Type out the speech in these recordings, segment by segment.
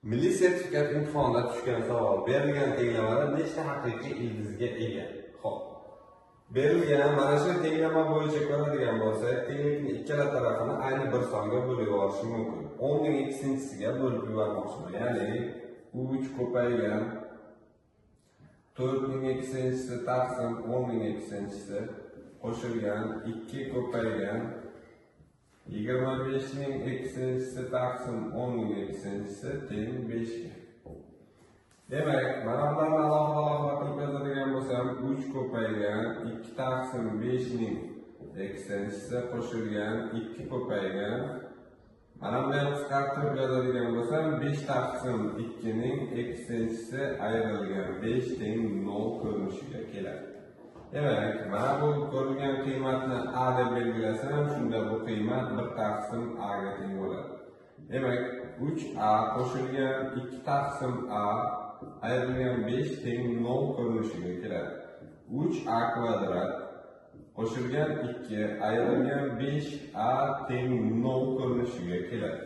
Milliy sertifikat imtihonida tushgan savol: berilgan tenglamada nechta haqiqiy ildizga ega? Xo'p. Berilgan mana shu tenglama bo'yicha ko'radigan bo'lsak, tenglikning ikkala tarafini ayni bir songa bo'lib yuborish mumkin. 10 ning ikkinchisiga bo'lib yubormoqchiman. Ya'ni 3 ko'paygan 4 ning ikkinchisi taqsim 10 ning ikkinchisi qo'shilgan 2 ko'paygan 25 ning ikkinchisi taqsim 10 ning ikkinchisi teng 5 ga. Demak, mana bularni alohida qilib yozadigan bo'lsam, 3 ko'paygan 2 taqsim 5 ning ikkinchisi qo'shilgan 2 ko'paygan, mana buni ham qisqartirib yozadigan bo'lsam, 5 taqsim 2 ning ikkinchisi ayrilgan 5 teng 0 ko'rinishiga keladi. Demak, mana bu ko'rilgan qiymatni a deb belgilasam, shunda bu qiymat 1 taqsim a ga teng bo'ladi. Demak, 3a qo'shilgan 2 taqsim a ayrilgan 5 teng 0 ko'rinishiga keladi. 3a kvadrat qo'shilgan 2 ayrilgan 5a teng 0 ko'rinishiga keladi.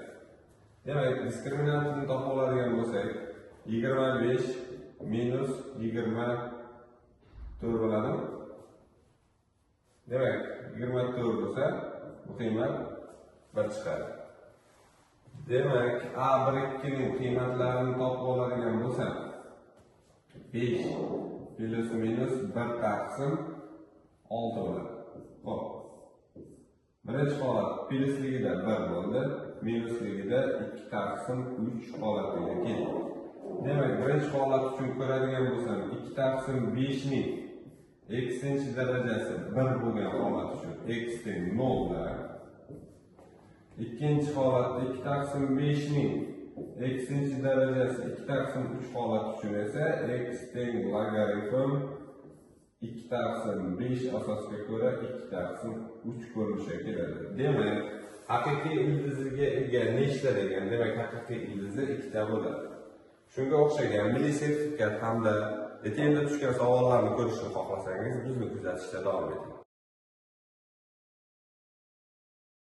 Demak, diskriminantini topa oladigan bo'lsak, 25 minus 24 bo'ladi. Demak, 24 bo'lsa, bu qiymat 1 chiqadi. Demak, A1 2 ning qiymatlarini topib oladigan bo'lsam, 5 plus minus 1 taqsim 6 bo'ladi. Xo'p. Birinchi holat plusligida 1 bo'ldi, minusligida 2 taqsim 3 holatiga keldi. Demak, birinchi holat uchun ko'radigan bo'lsam, 2 taqsim 5 ning eksinchi darajasi 1 bo'lgan holat uchun x teng 0 da. Ikkinchi holatda 2 taqsim 5 ning eksinchi darajasi 2 taqsim 3 holat uchun esa x teng logaritm 2 taqsim 5 asosiga ko'ra 2 taqsim 3 ko'rinishiga keladi. Demak, haqiqiy ildiziga ega nechta degan? Demak, haqiqiy ildizi 2 ta bo'ladi. Shunga o'xshagan milliy sertifikat hamda e'tiborga tushgan savollarni ko'rishni xohlasangiz, bizni kuzatishda davom eting.